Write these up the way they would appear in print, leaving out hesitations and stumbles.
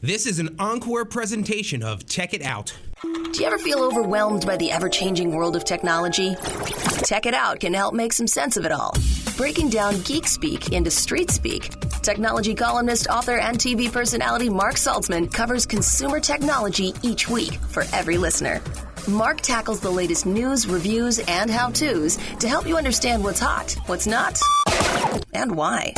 This is an ENCORE presentation of Check It Out. Do you ever feel overwhelmed by the ever-changing world of technology? Check It Out can help make some sense of it all. Breaking down geek speak into street speak, technology columnist, author, and TV personality Mark Saltzman covers consumer technology each week for every listener. Mark tackles the latest news, reviews, and how-tos to help you understand what's hot, what's not, and why.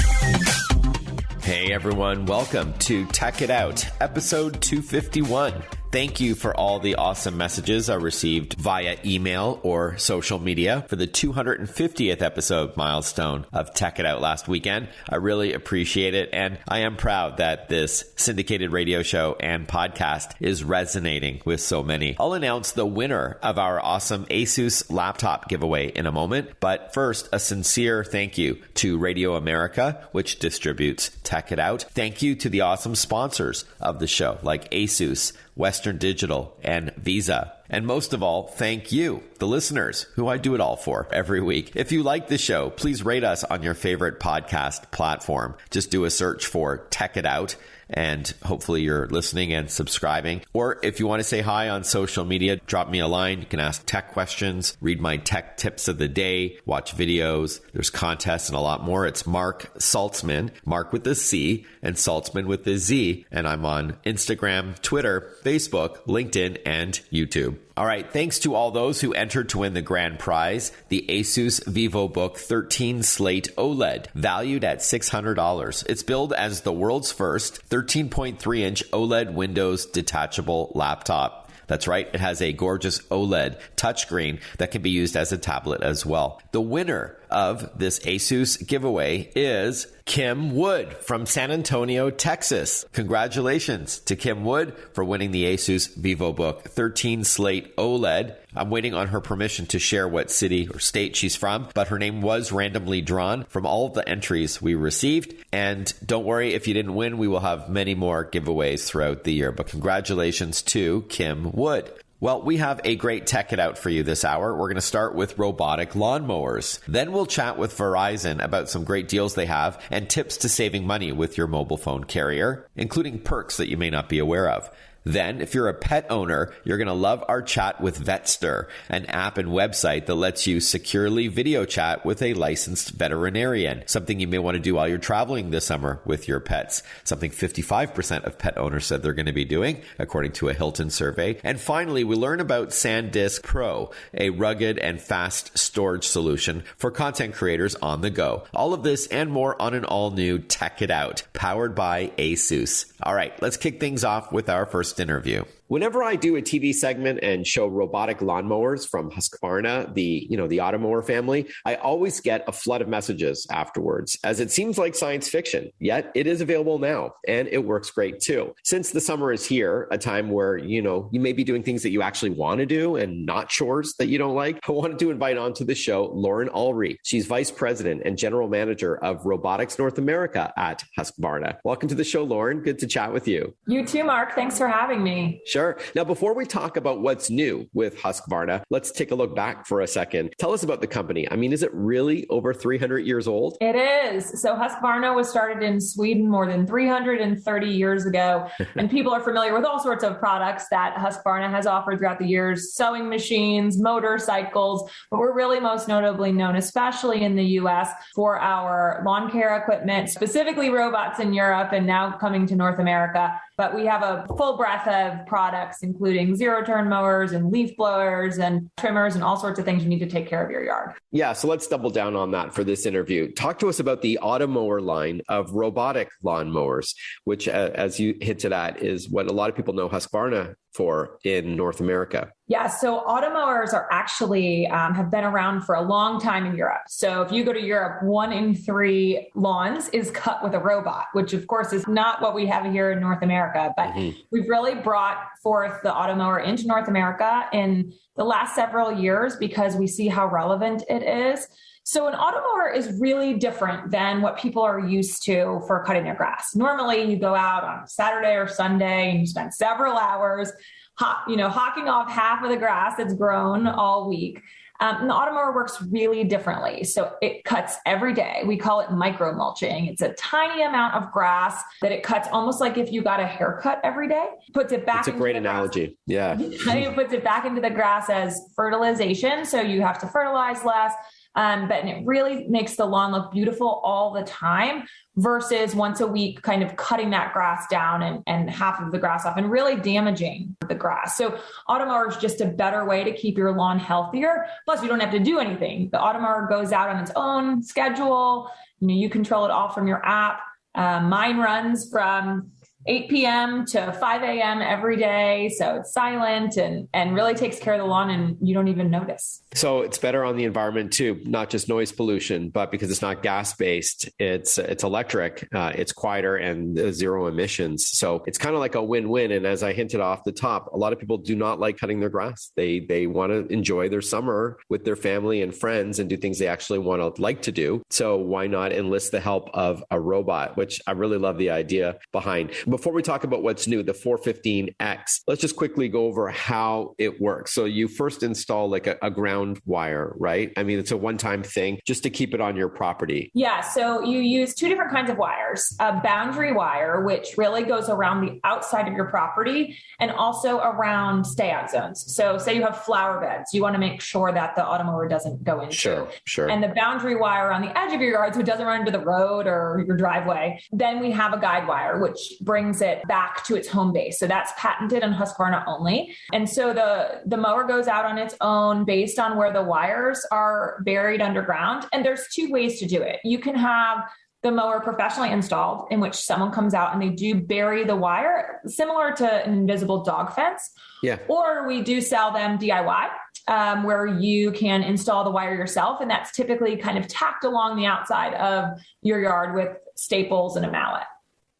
Hey everyone, welcome to Tech It Out, episode 251. Thank you for all the awesome messages I received via email or social media for the 250th episode milestone of Tech It Out last weekend. I really appreciate it, and I am proud that this syndicated radio show and podcast is resonating with so many. I'll announce the winner of our awesome ASUS laptop giveaway in a moment, but first, a sincere thank you to Radio America, which distributes Tech It Out. Thank you to the awesome sponsors of the show, like ASUS, Western Digital, and Visa. And most of all, thank you, the listeners, who I do it all for every week. If you like the show, please rate us on your favorite podcast platform. Just do a search for Tech It Out, and hopefully you're listening and subscribing. Or if you want to say hi on social media, drop me a line. You can ask tech questions, read my tech tips of the day, watch videos. There's contests and a lot more. It's Mark Saltzman, Mark with the C and Saltzman with the Z. And I'm on Instagram, Twitter, Facebook, LinkedIn, and YouTube. All right, thanks to all those who entered to win the grand prize, the ASUS VivoBook 13 Slate OLED, valued at $600. It's billed as the world's first 13.3-inch OLED Windows detachable laptop. That's right, it has a gorgeous OLED touchscreen that can be used as a tablet as well. The winner of this ASUS giveaway is Kim Wood from San Antonio, Texas. Congratulations to Kim Wood for winning the ASUS VivoBook 13 Slate OLED. I'm waiting on her permission to share what city or state she's from, but her name was randomly drawn from all of the entries we received. And don't worry, if you didn't win, we will have many more giveaways throughout the year. But congratulations to Kim Wood. Well, we have a great Tech It Out for you this hour. We're going to start with robotic lawnmowers. Then we'll chat with Verizon about some great deals they have and tips to saving money with your mobile phone carrier, including perks that you may not be aware of. Then, if you're a pet owner, you're going to love our chat with Vetster, an app and website that lets you securely video chat with a licensed veterinarian, something you may want to do while you're traveling this summer with your pets, something 55% of pet owners said they're going to be doing, according to a Hilton survey. And finally, we learn about SanDisk Pro, a rugged and fast storage solution for content creators on the go. All of this and more on an all-new Tech It Out, powered by ASUS. All right, let's kick things off with our first interview. Whenever I do a TV segment and show robotic lawnmowers from Husqvarna, the Automower family, I always get a flood of messages afterwards, as it seems like science fiction, yet it is available now, and it works great too. Since the summer is here, a time where, you may be doing things that you actually want to do and not chores that you don't like, I wanted to invite onto the show Lauren Ulrey. She's Vice President and General Manager of Robotics North America at Husqvarna. Welcome to the show, Lauren. Good to chat with you. You too, Mark. Thanks for having me. Sure. Now, before we talk about what's new with Husqvarna, let's take a look back for a second. Tell us about the company. I mean, is it really over 300 years old? It is. So Husqvarna was started in Sweden more than 330 years ago, and people are familiar with all sorts of products that Husqvarna has offered throughout the years, sewing machines, motorcycles, but we're really most notably known, especially in the US, for our lawn care equipment, specifically robots in Europe and now coming to North America. But we have a full breadth of products, including zero-turn mowers and leaf blowers and trimmers and all sorts of things you need to take care of your yard. Yeah, so let's double down on that for this interview. Talk to us about the Automower line of robotic lawnmowers, which, as you hinted at, is what a lot of people know Husqvarna for in North America. Yeah, so Automowers are actually have been around for a long time in Europe. So if you go to Europe, 1 in 3 lawns is cut with a robot, which of course is not what we have here in North America. But we've really brought forth the Automower into North America in the last several years because we see how relevant it is. So an Automower is really different than what people are used to for cutting their grass. Normally you go out on Saturday or Sunday and you spend several hours hocking off half of the grass that's grown all week. And the Automower works really differently. So it cuts every day. We call it micro mulching. It's a tiny amount of grass that it cuts almost like if you got a haircut every day, puts it back. That's a great analogy. Yeah. It puts it back into the grass as fertilization. So you have to fertilize less. But it really makes the lawn look beautiful all the time versus once a week kind of cutting that grass down and half of the grass off and really damaging the grass. So Automower is just a better way to keep your lawn healthier. Plus, you don't have to do anything. The Automower goes out on its own schedule. You control it all from your app. Mine runs from 8 p.m. to 5 a.m. every day. So it's silent and really takes care of the lawn and you don't even notice. So it's better on the environment too, not just noise pollution, but because it's not gas-based, it's electric, it's quieter and zero emissions. So it's kind of like a win-win. And as I hinted off the top, a lot of people do not like cutting their grass. They want to enjoy their summer with their family and friends and do things they actually want to like to do. So why not enlist the help of a robot, which I really love the idea behind. Before we talk about what's new, the 415X, let's just quickly go over how it works. So you first install like a ground wire, right? I mean, it's a one-time thing just to keep it on your property. Yeah. So you use two different kinds of wires, a boundary wire, which really goes around the outside of your property and also around stay out zones. So say you have flower beds, you want to make sure that the Automower doesn't go into. Sure. And the boundary wire on the edge of your yard, so it doesn't run into the road or your driveway. Then we have a guide wire, which brings it back to its home base. So that's patented on Husqvarna only. And so the mower goes out on its own based on where the wires are buried underground. And there's two ways to do it. You can have the mower professionally installed, in which someone comes out and they do bury the wire, similar to an invisible dog fence. Yeah. Or we do sell them DIY, where you can install the wire yourself. And that's typically kind of tacked along the outside of your yard with staples and a mallet.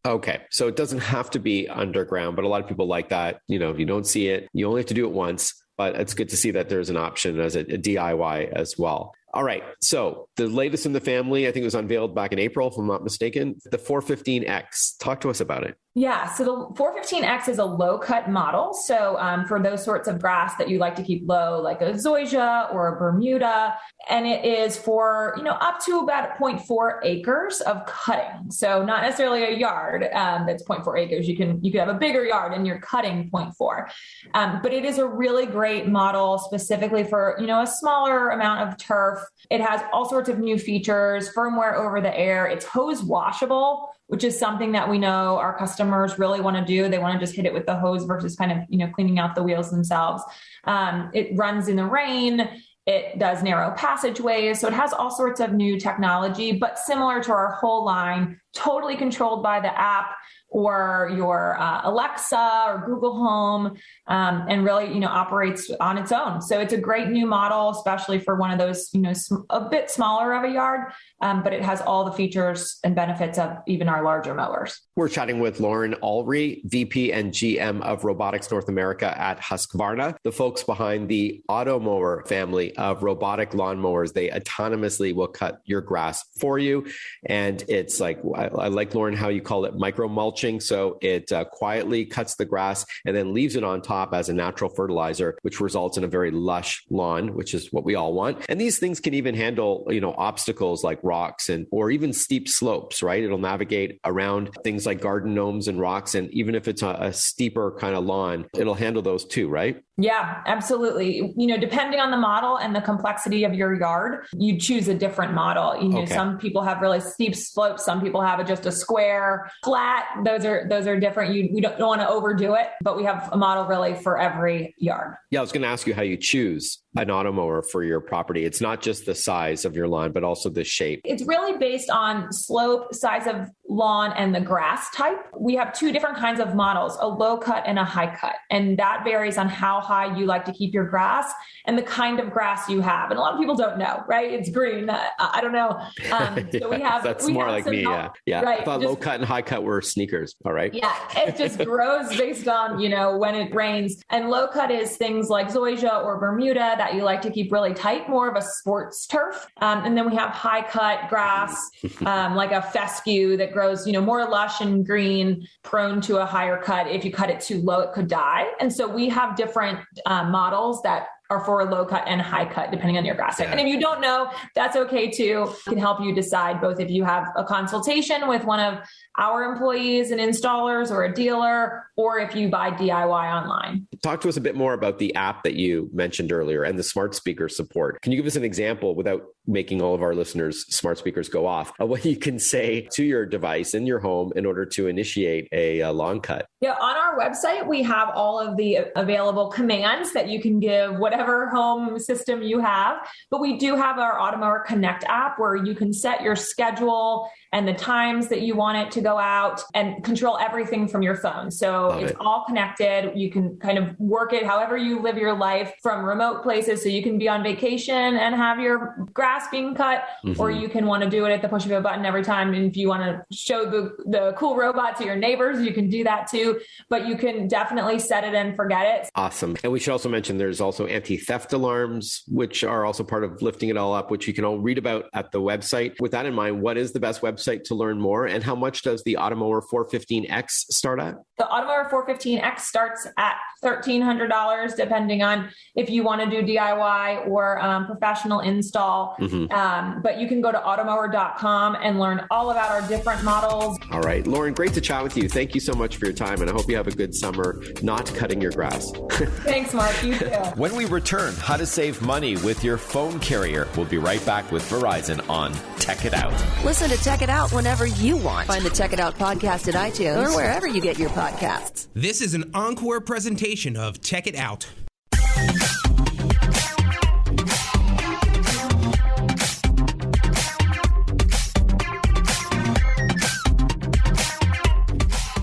Okay. So it doesn't have to be underground, but a lot of people like that. If you don't see it, you only have to do it once, but it's good to see that there's an option as a DIY as well. All right. So the latest in the family, I think it was unveiled back in April, if I'm not mistaken, the 415X. Talk to us about it. Yeah. So the 415X is a low cut model. So for those sorts of grass that you like to keep low, like a zoysia or a Bermuda, and it is for, up to about 0.4 acres of cutting. So not necessarily a yard that's 0.4 acres. You could have a bigger yard and you're cutting 0.4. But it is a really great model specifically for, a smaller amount of turf. It has all sorts of new features, firmware over the air. It's hose washable, which is something that we know our customers really want to do. They want to just hit it with the hose versus kind of, cleaning out the wheels themselves. It runs in the rain. It does narrow passageways. So it has all sorts of new technology, but similar to our whole line, totally controlled by the app or your Alexa or Google Home, and really, operates on its own. So it's a great new model, especially for one of those, a bit smaller of a yard, but it has all the features and benefits of even our larger mowers. We're chatting with Lauren Ulrey, VP and GM of Robotics North America at Husqvarna, the folks behind the Automower family of robotic lawnmowers. They autonomously will cut your grass for you. And it's like, I like, Lauren, how you call it micro mulch. So it quietly cuts the grass and then leaves it on top as a natural fertilizer, which results in a very lush lawn, which is what we all want. And these things can even handle, obstacles like rocks or even steep slopes, right? It'll navigate around things like garden gnomes and rocks. And even if it's a steeper kind of lawn, it'll handle those too, right? Yeah, absolutely. Depending on the model and the complexity of your yard, you choose a different model. Okay. Some people have really steep slopes. Some people have just a square, flat. Those are different. We don't want to overdo it, but we have a model really for every yard. Yeah, I was going to ask you how you choose an Automower for your property. It's not just the size of your lawn, but also the shape. It's really based on slope, size of lawn, and the grass type. We have two different kinds of models, a low cut and a high cut. And that varies on how high you like to keep your grass and the kind of grass you have. And a lot of people don't know, right? It's green. I don't know. So we have, that's more like me. Yeah. Right. I thought low cut and high cut were sneakers. All right. Yeah. It just grows based on, when it rains. And low cut is things like zoysia or Bermuda that you like to keep really tight, more of a sports turf. And then we have high cut grass, like a fescue that grows, more lush and green, prone to a higher cut. If you cut it too low, it could die. And so we have different models that are for low cut and high cut, depending on your grass type. And if you don't know, that's okay too. It can help you decide both if you have a consultation with one of our employees and installers or a dealer, or if you buy DIY online. Talk to us a bit more about the app that you mentioned earlier and the smart speaker support. Can you give us an example without making all of our listeners' smart speakers go off of what you can say to your device in your home in order to initiate a lawn cut? Yeah, on our website, we have all of the available commands that you can give whatever home system you have. But we do have our Automower Connect app where you can set your schedule and the times that you want it to go out and control everything from your phone. So it's all connected. You can kind of work it however you live your life from remote places. So you can be on vacation and have your grass being cut, or you can want to do it at the push of a button every time. And if you want to show the cool robot to your neighbors, you can do that too. But you can definitely set it and forget it. Awesome. And we should also mention there's also anti-theft alarms, which are also part of lifting it all up, which you can all read about at the website. With that in mind, what is the best website to learn more? And how much does the Automower 415X start at? The Automower 415X starts at $1,300, depending on if you want to do DIY or professional install. But you can go to automower.com and learn all about our different models. All right, Lauren, great to chat with you. Thank you so much for your time, and I hope you have a good summer not cutting your grass. Thanks, Mark. You too. When we return, how to save money with your phone carrier. We'll be right back with Verizon on Tech It Out. Listen to Tech It Out whenever you want. Find the Tech It Out podcast at iTunes or wherever you get your podcasts. This is an encore presentation of Tech It Out.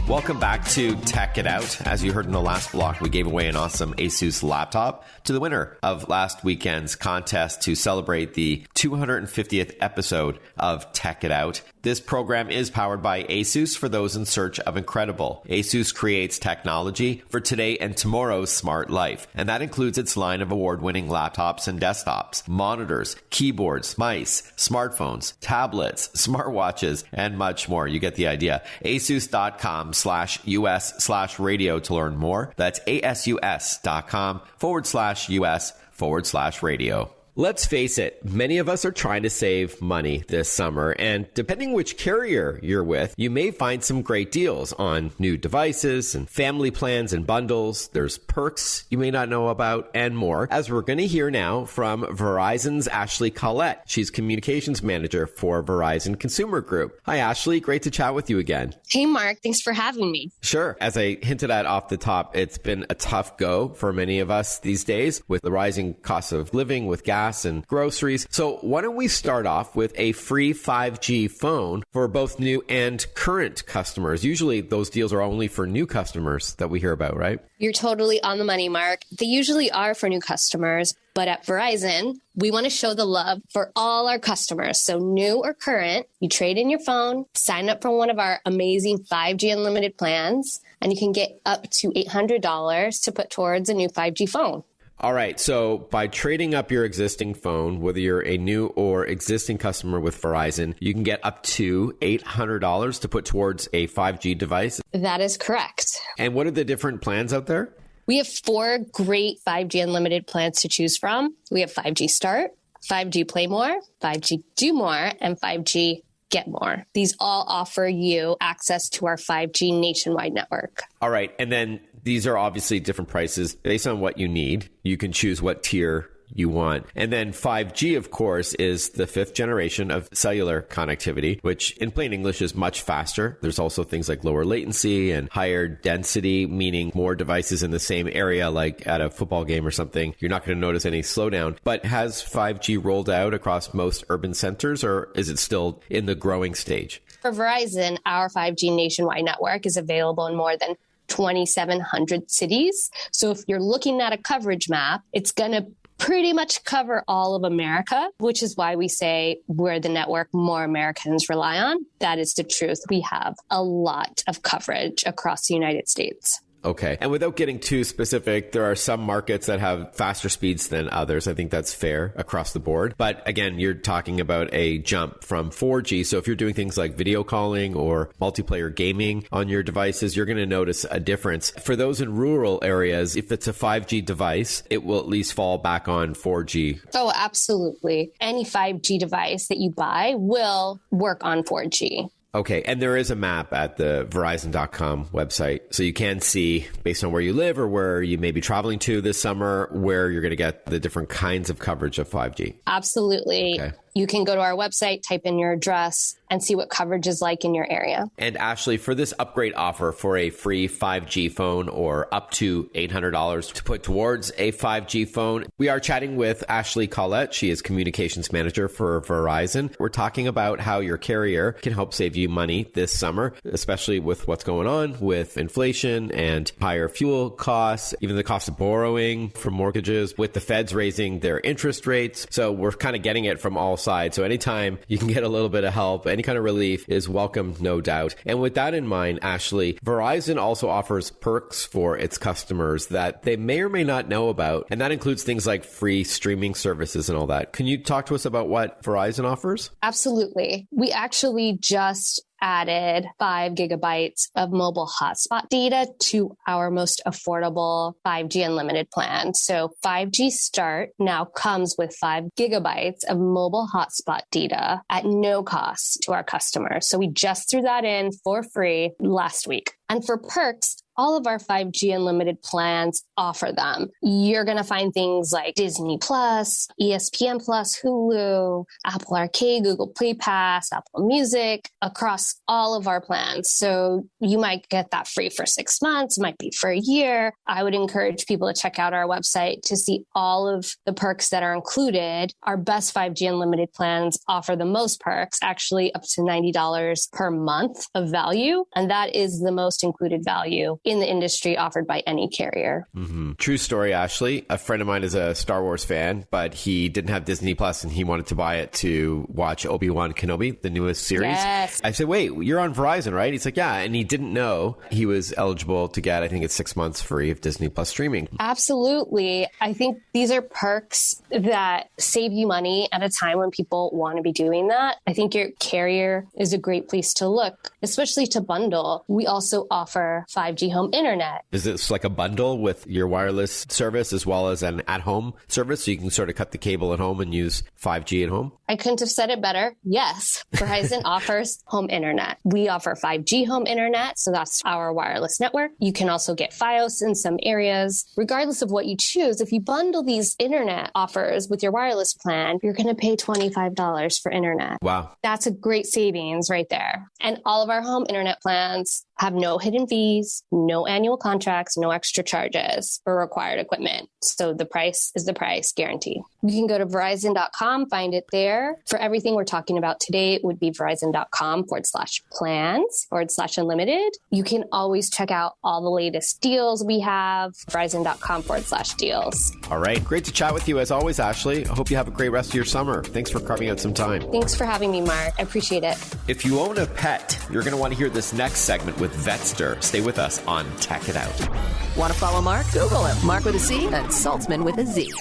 Welcome back to Tech It Out. As you heard in the last block, we gave away an awesome ASUS laptop to the winner of last weekend's contest to celebrate the 250th episode of Tech It Out. This program is powered by ASUS for those in search of incredible. ASUS creates technology for today and tomorrow's smart life, and that includes its line of award-winning laptops and desktops, monitors, keyboards, mice, smartphones, tablets, smartwatches, and much more. You get the idea. ASUS.com/US/radio to learn more. That's ASUS.com/US/radio. Let's face it, many of us are trying to save money this summer, and depending which carrier you're with, you may find some great deals on new devices and family plans and bundles. There's perks you may not know about and more, as we're going to hear now from Verizon's Ashley Collette. She's communications manager for Verizon Consumer Group. Hi, Ashley. Great to chat with you again. Hey, Mark. Thanks for having me. Sure. As I hinted at off the top, it's been a tough go for many of us these days with the rising cost of living, with gas and groceries. So why don't we start off with a free 5G phone for both new and current customers? Usually those deals are only for new customers that we hear about, right? You're totally on the money, Mark. They usually are for new customers, but at Verizon, we want to show the love for all our customers. So new or current, you trade in your phone, sign up for one of our amazing 5G unlimited plans, and you can get up to $800 to put towards a new 5G phone. All right. So by trading up your existing phone, whether you're a new or existing customer with Verizon, you can get up to $800 to put towards a 5G device. That is correct. And what are the different plans out there? We have 4 great 5G unlimited plans to choose from. We have 5G Start, 5G Play More, 5G Do More, and 5G Get More. These all offer you access to our 5G nationwide network. All right. And then these are obviously different prices based on what you need. You can choose what tier you want. And then 5G, of course, is the 5th generation of cellular connectivity, which in plain English is much faster. There's also things like lower latency and higher density, meaning more devices in the same area, like at a football game or something. You're not going to notice any slowdown. But has 5G rolled out across most urban centers, or is it still in the growing stage? For Verizon, our 5G nationwide network is available in more than 2,700 cities. So if you're looking at a coverage map, it's going to pretty much cover all of America, which is why we say we're the network more Americans rely on. That is the truth. We have a lot of coverage across the United States. Okay. And without getting too specific, there are some markets that have faster speeds than others. I think that's fair across the board. But again, you're talking about a jump from 4G. So if you're doing things like video calling or multiplayer gaming on your devices, you're going to notice a difference. For those in rural areas, if it's a 5G device, it will at least fall back on 4G. Oh, absolutely. Any 5G device that you buy will work on 4G. Okay, and there is a map at the Verizon.com website, so you can see, based on where you live or where you may be traveling to this summer, where you're going to get the different kinds of coverage of 5G. Absolutely. Okay. You can go to our website, type in your address, and see what coverage is like in your area. And Ashley, for this upgrade offer for a free 5G phone or up to $800 to put towards a 5G phone, we are chatting with Ashley Collette. She is communications manager for Verizon. We're talking about how your carrier can help save you money this summer, especially with what's going on with inflation and higher fuel costs, even the cost of borrowing for mortgages, with the feds raising their interest rates. So we're kind of getting it from all sides. So anytime you can get a little bit of help, any kind of relief is welcome, no doubt. And with that in mind, Ashley, Verizon also offers perks for its customers that they may or may not know about. And that includes things like free streaming services and all that. Can you talk to us about what Verizon offers? Absolutely. We actually just added 5 gigabytes of mobile hotspot data to our most affordable 5G unlimited plan. So 5G Start now comes with 5 gigabytes of mobile hotspot data at no cost to our customers. So we just threw that in for free last week. And for perks, all of our 5G unlimited plans offer them. You're going to find things like Disney Plus, ESPN Plus, Hulu, Apple Arcade, Google Play Pass, Apple Music, across all of our plans. So you might get that free for 6 months, might be for a year. I would encourage people to check out our website to see all of the perks that are included. Our best 5G unlimited plans offer the most perks, actually up to $90 per month of value. And that is the most included value in the industry offered by any carrier. Mm-hmm. True story, Ashley. A friend of mine is a Star Wars fan, but he didn't have Disney Plus and he wanted to buy it to watch Obi-Wan Kenobi, the newest series. Yes. I said, wait, you're on Verizon, right? He's like, yeah. And he didn't know he was eligible to get, I think it's 6 months free of Disney Plus streaming. Absolutely. I think these are perks that save you money at a time when people want to be doing that. I think your carrier is a great place to look, especially to bundle. We also offer 5G home internet. Is this like a bundle with your wireless service as well as an at-home service, so you can sort of cut the cable at home and use 5G at home? I couldn't have said it better. Yes, Verizon offers home internet. We offer 5G home internet, so that's our wireless network. You can also get Fios in some areas. Regardless of what you choose, if you bundle these internet offers with your wireless plan, you're going to pay $25 for internet. Wow. That's a great savings right there. And all of our home internet plans have no hidden fees, no annual contracts, no extra charges for required equipment. So the price is the price, guarantee. You can go to Verizon.com, find it there. For everything we're talking about today, it would be Verizon.com/plans/unlimited. You can always check out all the latest deals we have, Verizon.com/deals. All right. Great to chat with you as always, Ashley. I hope you have a great rest of your summer. Thanks for carving out some time. Thanks for having me, Mark. I appreciate it. If you own a pet, you're going to want to hear this next segment with Vetster. Stay with us on Tech It Out. Want to follow Mark? Google him. Mark with a C and Saltzman with a Z.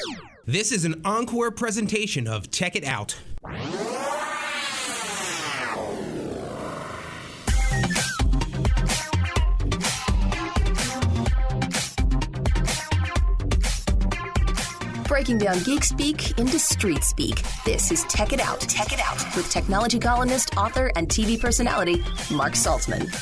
This is an encore presentation of Tech It Out. Breaking down geek speak into street speak. This is Tech It Out. Tech It Out with technology columnist, author, and TV personality Mark Saltzman.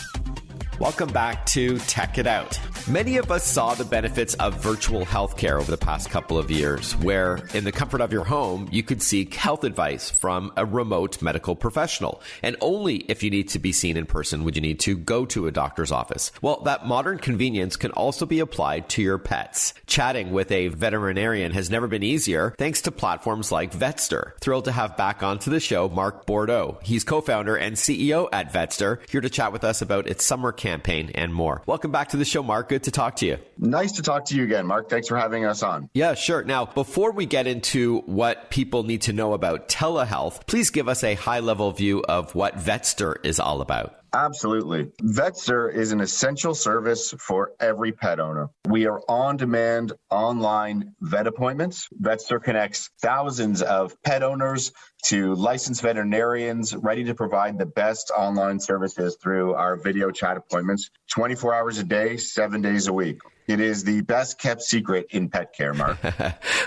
Welcome back to Tech It Out. Many of us saw the benefits of virtual healthcare over the past couple of years, where in the comfort of your home, you could seek health advice from a remote medical professional. And only if you need to be seen in person would you need to go to a doctor's office. Well, that modern convenience can also be applied to your pets. Chatting with a veterinarian has never been easier thanks to platforms like Vetster. Thrilled to have back onto the show Mark Bordeaux. He's co-founder and CEO at Vetster, here to chat with us about its summer campaign and more. Welcome back to the show, Mark. Good to talk to you. Nice to talk to you again, Mark. Thanks for having us on. Yeah, sure. Now, before we get into what people need to know about telehealth, please give us a high-level view of what Vetster is all about. Absolutely. Vetster is an essential service for every pet owner. We are on-demand online vet appointments. Vetster connects thousands of pet owners to licensed veterinarians ready to provide the best online services through our video chat appointments 24 hours a day, 7 days a week. It is the best kept secret in pet care, Mark.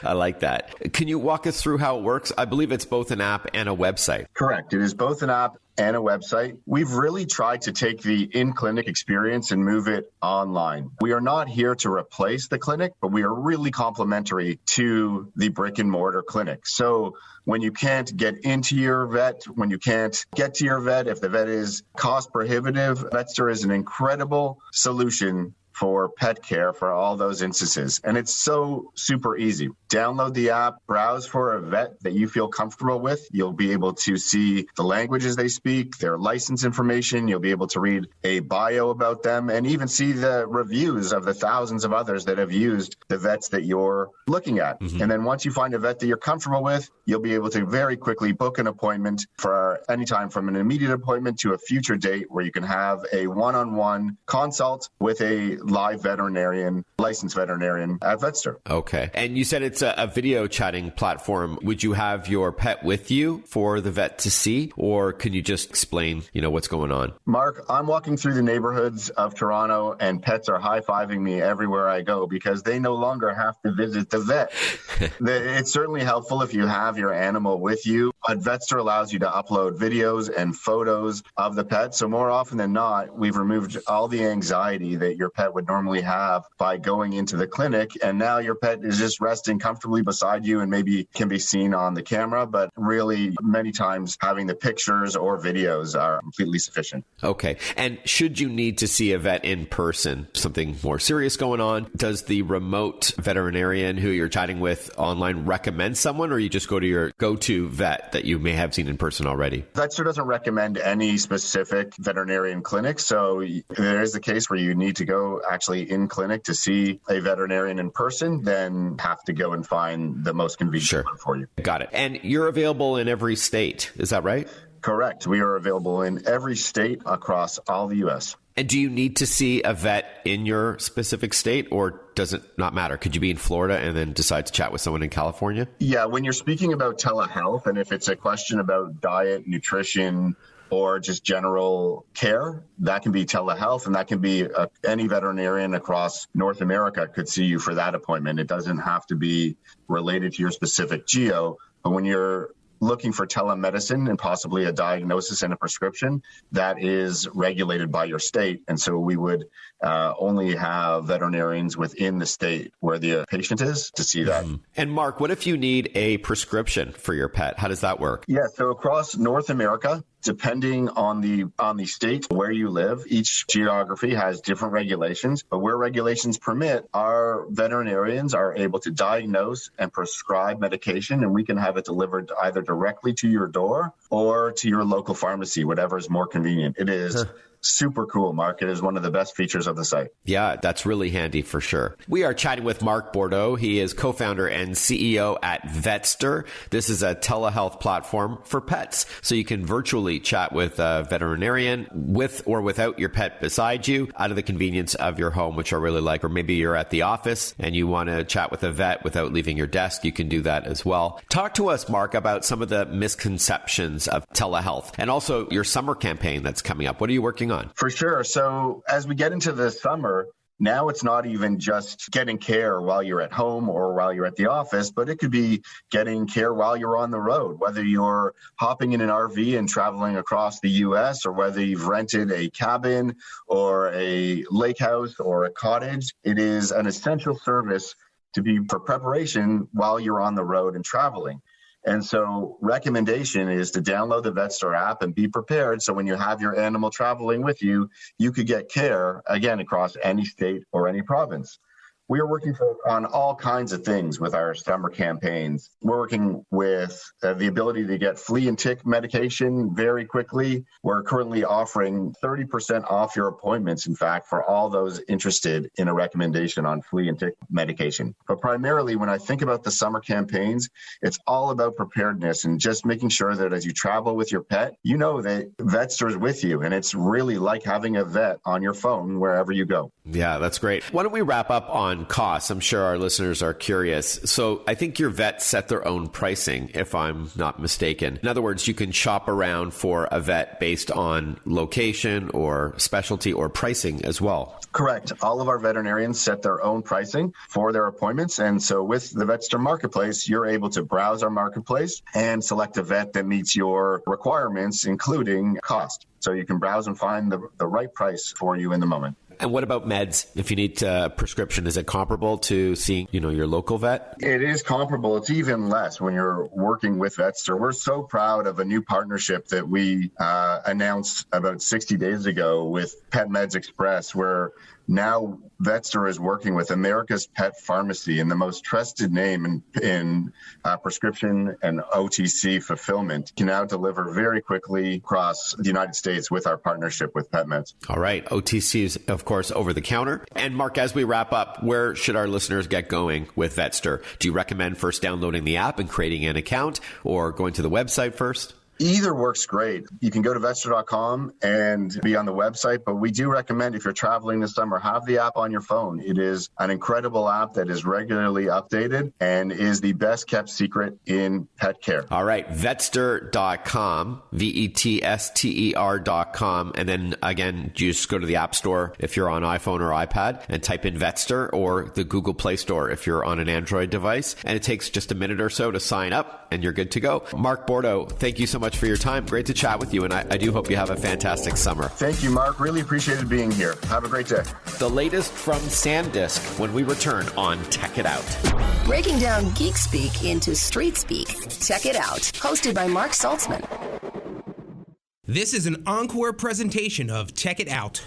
I like that. Can you walk us through how it works? I believe it's both an app and a website. Correct. It is both an app and a website. We've really tried to take the in-clinic experience and move it online. We are not here to replace the clinic, but we are really complementary to the brick and mortar clinic. So when you can't get into your vet, when you can't get to your vet, if the vet is cost prohibitive, Vetster is an incredible solution for pet care for all those instances. And it's so super easy. Download the app, browse for a vet that you feel comfortable with. You'll be able to see the languages they speak, their license information. You'll be able to read a bio about them and even see the reviews of the thousands of others that have used the vets that you're looking at. Mm-hmm. And then once you find a vet that you're comfortable with, you'll be able to very quickly book an appointment for any time from an immediate appointment to a future date where you can have a one-on-one consult with a live veterinarian, licensed veterinarian at Vetster. Okay. And you said it's a video chatting platform. Would you have your pet with you for the vet to see, or can you just explain, what's going on? Mark, I'm walking through the neighborhoods of Toronto and pets are high-fiving me everywhere I go because they no longer have to visit the vet. It's certainly helpful if you have your animal with you, but Vetster allows you to upload videos and photos of the pet. So more often than not, we've removed all the anxiety that your pet would normally have by going into the clinic. And now your pet is just resting comfortably beside you and maybe can be seen on the camera. But really, many times having the pictures or videos are completely sufficient. Okay. And should you need to see a vet in person, something more serious going on, does the remote veterinarian who you're chatting with online recommend someone, or you just go to your go-to vet that you may have seen in person already? Vetster doesn't recommend any specific veterinarian clinic. So there is the case where you need to go actually in clinic to see a veterinarian in person, then have to go and find the most convenient one for you. Got it. And you're available in every state, is that right? Correct. We are available in every state across all the U.S. And do you need to see a vet in your specific state, or does it not matter? Could you be in Florida and then decide to chat with someone in California? Yeah, when you're speaking about telehealth, and if it's a question about diet, nutrition, or just general care, that can be telehealth, and that can be any veterinarian across North America could see you for that appointment. It doesn't have to be related to your specific geo, but when you're looking for telemedicine and possibly a diagnosis and a prescription, that is regulated by your state. And so we would only have veterinarians within the state where the patient is to see that. And Mark, what if you need a prescription for your pet? How does that work? Yeah, so across North America, depending on the state where you live, each geography has different regulations, but where regulations permit, our veterinarians are able to diagnose and prescribe medication, and we can have it delivered either directly to your door or to your local pharmacy, whatever is more convenient. It is super cool, Mark. It is one of the best features of the site. Yeah, that's really handy for sure. We are chatting with Mark Bordeaux. He is co-founder and CEO at Vetster. This is a telehealth platform for pets. So you can virtually chat with a veterinarian with or without your pet beside you out of the convenience of your home, which I really like. Or maybe you're at the office and you want to chat with a vet without leaving your desk. You can do that as well. Talk to us, Mark, about some of the misconceptions of telehealth and also your summer campaign that's coming up. What are you working on? For sure. So as we get into the summer, now it's not even just getting care while you're at home or while you're at the office, but it could be getting care while you're on the road, whether you're hopping in an RV and traveling across the U.S. or whether you've rented a cabin or a lake house or a cottage. It is an essential service to be for preparation while you're on the road and traveling. And so recommendation is to download the Vetster app and be prepared. So when you have your animal traveling with you, you could get care, again, across any state or any province. We are working on all kinds of things with our summer campaigns. We're working with the ability to get flea and tick medication very quickly. We're currently offering 30% off your appointments, in fact, for all those interested in a recommendation on flea and tick medication. But primarily, when I think about the summer campaigns, it's all about preparedness and just making sure that as you travel with your pet, you know that Vetster is with you. And it's really like having a vet on your phone wherever you go. Yeah, that's great. Why don't we wrap up on costs? I'm sure our listeners are curious. So I think your vets set their own pricing, if I'm not mistaken. In other words, you can shop around for a vet based on location or specialty or pricing as well. Correct. All of our veterinarians set their own pricing for their appointments. And so with the Vetster Marketplace, you're able to browse our marketplace and select a vet that meets your requirements, including cost. So you can browse and find the right price for you in the moment. And what about meds? If you need a prescription, is it comparable to seeing, your local vet? It is comparable. It's even less when you're working with Vetster. We're so proud of a new partnership that we announced about 60 days ago with Pet Meds Express, where now Vetster is working with America's Pet Pharmacy and the most trusted name in prescription and OTC fulfillment. Can now deliver very quickly across the United States with our partnership with Pet Meds. All right. OTC is, of course, over the counter. And Mark, as we wrap up, where should our listeners get going with Vetster? Do you recommend first downloading the app and creating an account, or going to the website first? Either works great. You can go to vetster.com and be on the website, but we do recommend if you're traveling this summer, have the app on your phone. It is an incredible app that is regularly updated and is the best kept secret in pet care. All right, vetster.com, Vetster.com. And then again, you just go to the App Store if you're on iPhone or iPad and type in Vetster, or the Google Play Store if you're on an Android device. And it takes just a minute or so to sign up and you're good to go. Mark Bordeaux, thank you so much for your time. Great to chat with you, and I do hope you have a fantastic summer. Thank you, Mark. Really appreciated being here. Have a great day. The latest from SanDisk when we return on Tech It Out. Breaking down geek speak into street speak. Tech It Out, hosted by Mark Saltzman. This is an encore presentation of Tech It Out.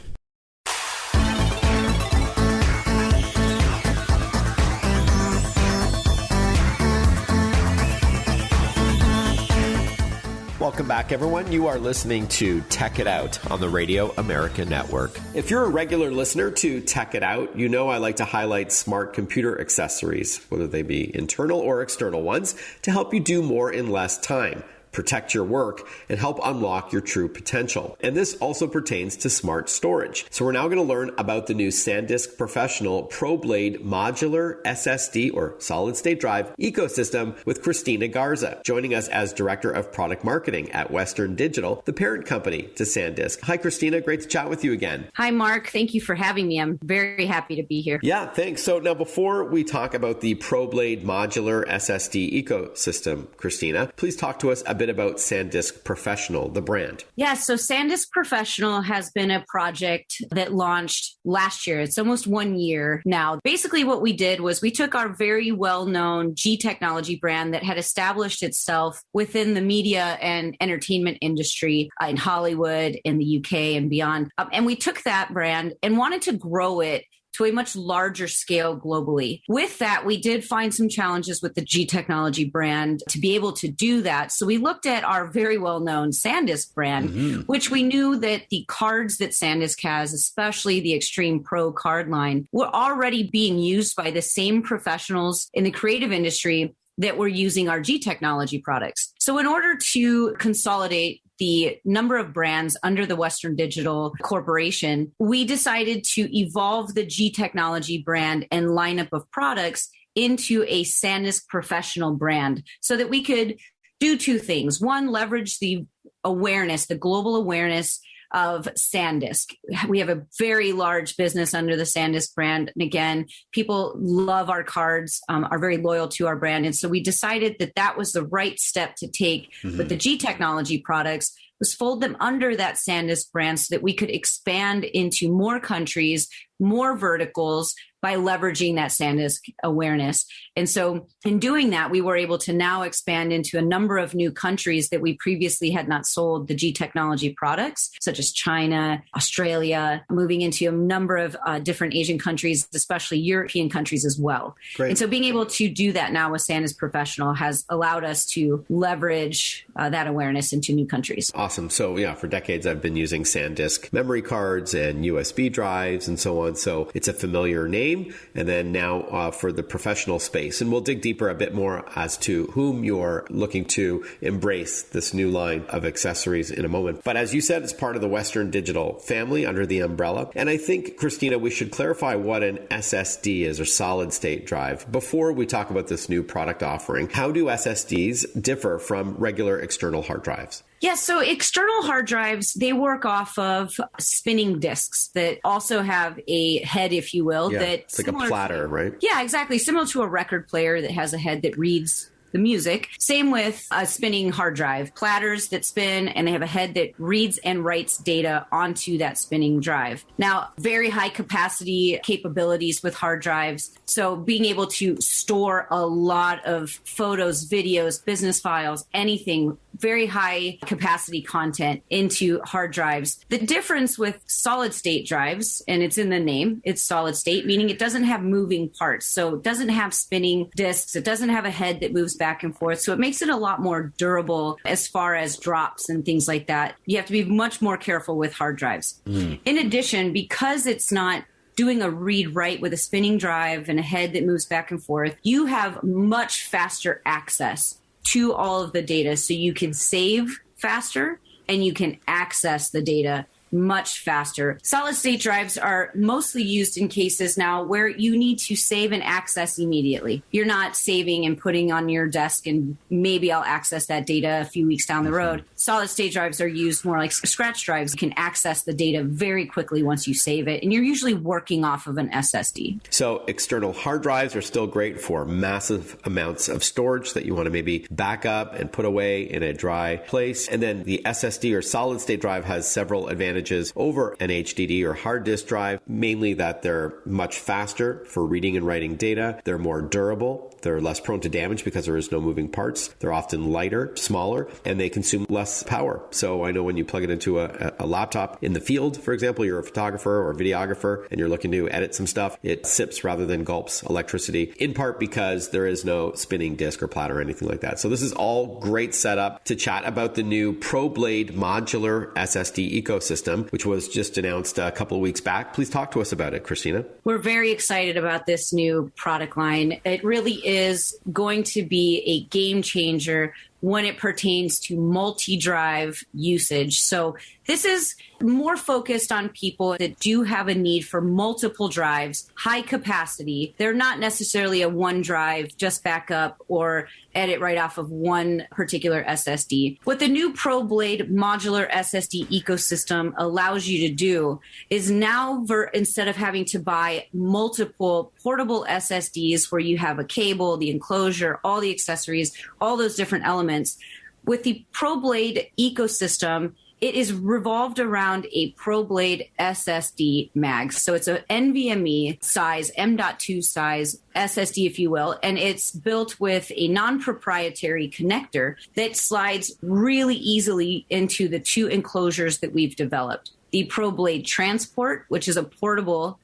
Welcome back, everyone. You are listening to Tech It Out on the Radio America Network. If you're a regular listener to Tech It Out, you know I like to highlight smart computer accessories, whether they be internal or external ones, to help you do more in less time, protect your work, and help unlock your true potential. And this also pertains to smart storage. So we're now going to learn about the new SanDisk Professional PRO-BLADE modular SSD or solid state drive ecosystem with Christina Garza, joining us as Director of Product Marketing at Western Digital, the parent company to SanDisk. Hi, Christina. Great to chat with you again. Hi, Mark. Thank you for having me. I'm very happy to be here. Yeah, thanks. So now before we talk about the PRO-BLADE modular SSD ecosystem, Christina, please talk to us a bit about SanDisk Professional, the brand. Yeah, so SanDisk Professional has been a project that launched last year. It's almost 1 year now. Basically, what we did was we took our very well-known G Technology brand that had established itself within the media and entertainment industry in Hollywood, in the UK and beyond. And we took that brand and wanted to grow it to a much larger scale globally. With that, we did find some challenges with the G Technology brand to be able to do that. So we looked at our very well-known SanDisk brand, which we knew that the cards that SanDisk has, especially the Extreme Pro card line, were already being used by the same professionals in the creative industry that were using our G Technology products. So in order to consolidate the number of brands under the Western Digital Corporation, we decided to evolve the G Technology brand and lineup of products into a SanDisk Professional brand so that we could do two things. One, leverage the awareness, the global awareness of SanDisk. We have a very large business under the SanDisk brand. And again, people love our cards, are very loyal to our brand. And so we decided that that was the right step to take with the G Technology products, was fold them under that SanDisk brand so that we could expand into more countries, more verticals, by leveraging that SanDisk awareness. And so in doing that, we were able to now expand into a number of new countries that we previously had not sold the G Technology products, such as China, Australia, moving into a number of different Asian countries, especially European countries as well. Great. And so being able to do that now with SanDisk Professional has allowed us to leverage that awareness into new countries. Awesome. So yeah, for decades, I've been using SanDisk memory cards and USB drives and so on. So it's a familiar name. And then now for the professional space, and we'll dig deeper a bit more as to whom you're looking to embrace this new line of accessories in a moment. But as you said, it's part of the Western Digital family under the umbrella. And I think, Christina, we should clarify what an SSD is, or solid state drive, before we talk about this new product offering. How do SSDs differ from regular external hard drives? Yeah, so external hard drives, they work off of spinning disks that also have a head, if you will. Yeah, that's it's like a platter, right? Yeah, exactly. Similar to a record player that has a head that reads the music. Same with a spinning hard drive. Platters that spin, and they have a head that reads and writes data onto that spinning drive. Now, very high capacity capabilities with hard drives. So being able to store a lot of photos, videos, business files, anything, very high capacity content into hard drives. The difference with solid state drives, and it's in the name, it's solid state, meaning it doesn't have moving parts. So it doesn't have spinning disks. It doesn't have a head that moves back and forth. So it makes it a lot more durable as far as drops and things like that. You have to be much more careful with hard drives. In addition, because it's not doing a read-write with a spinning drive and a head that moves back and forth, you have much faster access to all of the data. So you can save faster and you can access the data much faster. Solid state drives are mostly used in cases now where you need to save and access immediately. You're not saving and putting on your desk and maybe I'll access that data a few weeks down the road. Solid state drives are used more like scratch drives. You can access the data very quickly once you save it, and you're usually working off of an SSD. So external hard drives are still great for massive amounts of storage that you want to maybe back up and put away in a dry place. And then the SSD or solid state drive has several advantages over an HDD or hard disk drive, mainly that they're much faster for reading and writing data. They're more durable. They're less prone to damage because there is no moving parts. They're often lighter, smaller, and they consume less power. So I know when you plug it into a laptop in the field, for example, you're a photographer or a videographer and you're looking to edit some stuff, it sips rather than gulps electricity, in part because there is no spinning disk or platter or anything like that. So this is all great setup to chat about the new Pro-BLADE modular SSD ecosystem, which was just announced a couple of weeks back. Please talk to us about it, Christina. We're very excited about this new product line. It really is going to be a game changer when it pertains to multi-drive usage. So this is more focused on people that do have a need for multiple drives, high capacity. They're not necessarily a one drive, just back up or edit right off of one particular SSD. What the new Pro-BLADE modular SSD ecosystem allows you to do is now, instead of having to buy multiple portable SSDs where you have a cable, the enclosure, all the accessories, all those different elements, with the Pro-BLADE ecosystem, it is revolved around a Pro-BLADE SSD mag. So it's an NVMe size, M.2 size SSD, if you will, and it's built with a non-proprietary connector that slides really easily into the two enclosures that we've developed. The Pro-BLADE Transport, which is a portable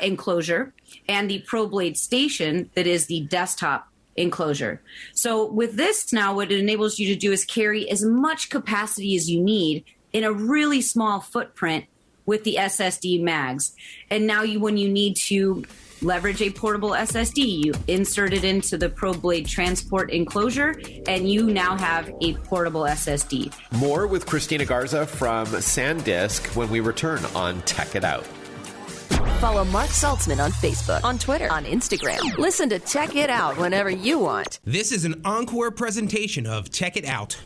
enclosure, and the Pro-BLADE Station, that is the desktop enclosure. So with this now, what it enables you to do is carry as much capacity as you need in a really small footprint with the SSD mags. And now when you need to leverage a portable SSD, you insert it into the Pro-BLADE Transport enclosure, and you now have a portable SSD. More with Christina Garza from SanDisk when we return on Tech It Out. Follow Mark Saltzman on Facebook, on Twitter, on Instagram. Listen to Tech It Out whenever you want. This is an encore presentation of Tech It Out.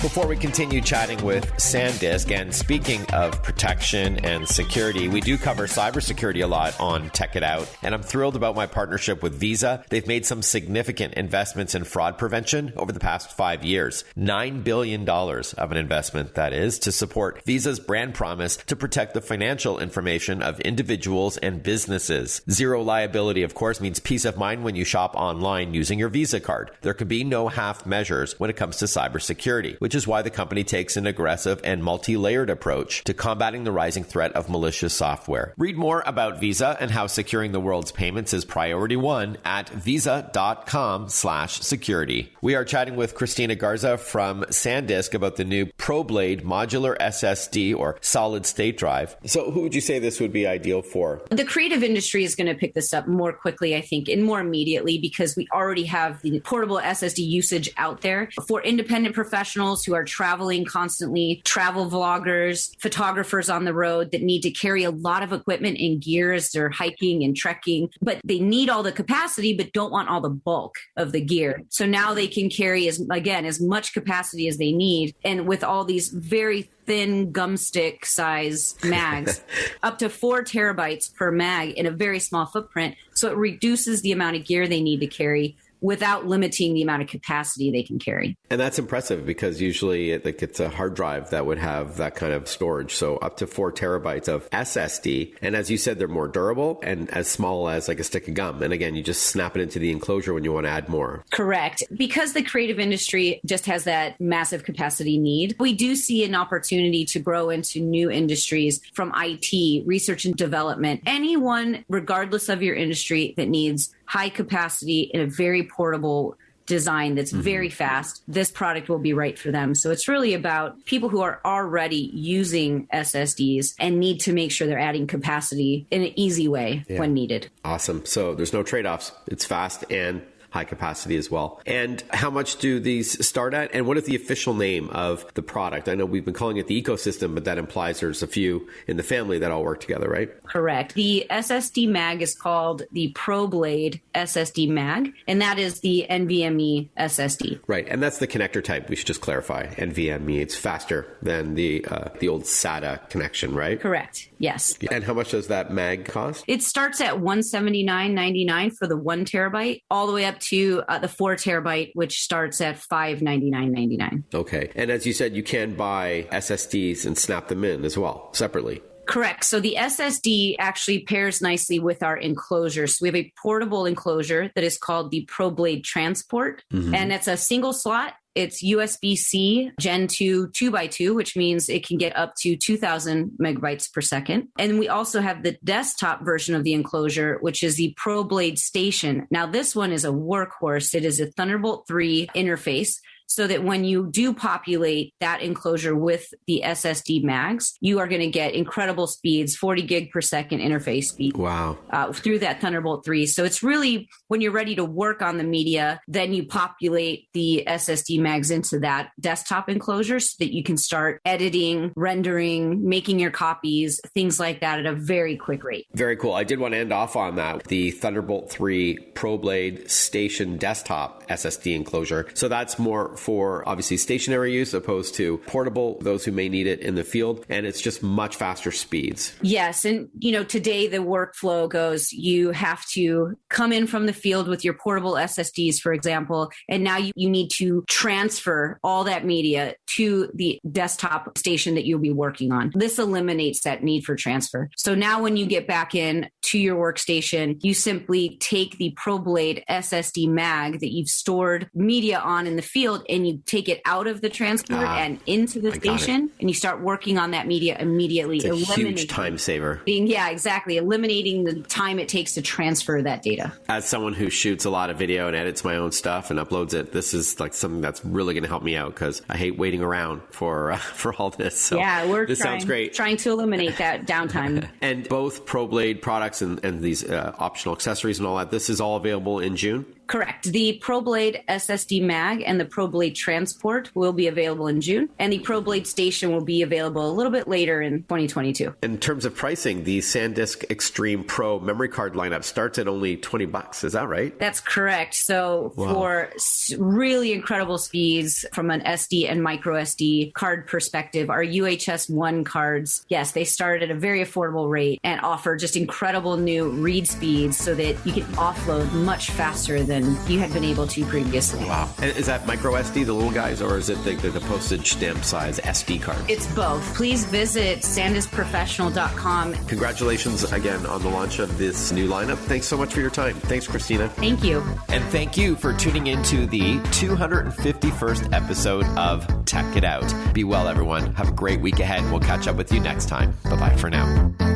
Before we continue chatting with SanDisk, and speaking of protection and security, we do cover cybersecurity a lot on Tech It Out, and I'm thrilled about my partnership with Visa. They've made some significant investments in fraud prevention over the past 5 years. $9 billion of an investment, that is, to support Visa's brand promise to protect the financial information of individuals and businesses. Zero liability, of course, means peace of mind when you shop online using your Visa card. There can be no half measures when it comes to cybersecurity, which is why the company takes an aggressive and multi-layered approach to combating the rising threat of malicious software. Read more about Visa and how securing the world's payments is priority one at visa.com/security. We are chatting with Christina Garza from SanDisk about the new PRO-BLADE modular SSD or solid state drive. So who would you say this would be ideal for? The creative industry is going to pick this up more quickly, I think, and more immediately because we already have the portable SSD usage out there for independent professionals who are traveling constantly, travel vloggers, photographers on the road that need to carry a lot of equipment and gear as they're hiking and trekking, but they need all the capacity but don't want all the bulk of the gear. So now they can carry, as much capacity as they need. And with all these very thin gumstick size mags, up to 4 terabytes per mag in a very small footprint. So it reduces the amount of gear they need to carry without limiting the amount of capacity they can carry. And that's impressive because usually it's a hard drive that would have that kind of storage. So up to 4 terabytes of SSD. And as you said, they're more durable and as small as like a stick of gum. And again, you just snap it into the enclosure when you want to add more. Correct. Because the creative industry just has that massive capacity need, we do see an opportunity to grow into new industries from IT, research and development. Anyone, regardless of your industry, that needs high capacity in a very portable design that's very fast, this product will be right for them. So it's really about people who are already using SSDs and need to make sure they're adding capacity in an easy way when needed. Awesome. So there's no trade-offs. It's fast and high capacity as well. And how much do these start at? And what is the official name of the product? I know we've been calling it the ecosystem, but that implies there's a few in the family that all work together, right? Correct. The SSD mag is called the PRO-BLADE SSD mag, and that is the NVMe SSD. Right. And that's the connector type. We should just clarify. NVMe, it's faster than the old SATA connection, right? Correct. Yes. And how much does that mag cost? It starts at $179.99 for the 1 terabyte, all the way up to the 4 terabyte, which starts at $599.99. Okay. And as you said, you can buy SSDs and snap them in as well, separately. Correct. So the SSD actually pairs nicely with our enclosure. So we have a portable enclosure that is called the PRO-BLADE Transport, and it's a single slot. It's USB-C Gen 2 2x2, which means it can get up to 2,000 megabytes per second. And we also have the desktop version of the enclosure, which is the PRO-BLADE Station. Now, this one is a workhorse. It is a Thunderbolt 3 interface, so that when you do populate that enclosure with the SSD mags, you are going to get incredible speeds, 40 gig per second interface speed. Wow. Through that Thunderbolt 3. So it's really, when you're ready to work on the media, then you populate the SSD mags into that desktop enclosure so that you can start editing, rendering, making your copies, things like that at a very quick rate. Very cool. I did want to end off on that. The Thunderbolt 3 PRO-BLADE Station desktop SSD enclosure. So that's more for obviously stationary use opposed to portable, those who may need it in the field. And it's just much faster speeds. Yes. And, today the workflow goes, you have to come in from the field with your portable SSDs, for example, and now you need to transfer all that media to the desktop station that you'll be working on. This eliminates that need for transfer. So now when you get back in to your workstation, you simply take the PRO-BLADE SSD mag that you've stored media on in the field and you take it out of the transporter and into the station, and you start working on that media immediately. It's a huge time saver. Yeah, exactly. Eliminating the time it takes to transfer that data. As someone who shoots a lot of video and edits my own stuff and uploads it, this is like something that's really going to help me out because I hate waiting around for all this. So yeah, sounds great. Trying to eliminate that downtime. And both PRO-BLADE products and these optional accessories and all that, this is all available in June? Correct. The PRO-BLADE SSD Mag and the PRO-BLADE Transport will be available in June, and the PRO-BLADE Station will be available a little bit later in 2022. In terms of pricing, the SanDisk Extreme Pro memory card lineup starts at only $20. Is that right? That's correct. So for really incredible speeds from an SD and micro SD card perspective, our UHS 1 cards, yes, they start at a very affordable rate and offer just incredible new read speeds so that you can offload much faster than you had been able to previously. Wow. And is that micro SD, the little guys, or is it the postage stamp size SD card? It's both. Please visit SanDiskProfessional.com. Congratulations again on the launch of this new lineup. Thanks so much for your time. Thanks, Christina. Thank you. And thank you for tuning into the 251st episode of Tech It Out. Be well, everyone. Have a great week ahead. We'll catch up with you next time. Bye-bye for now.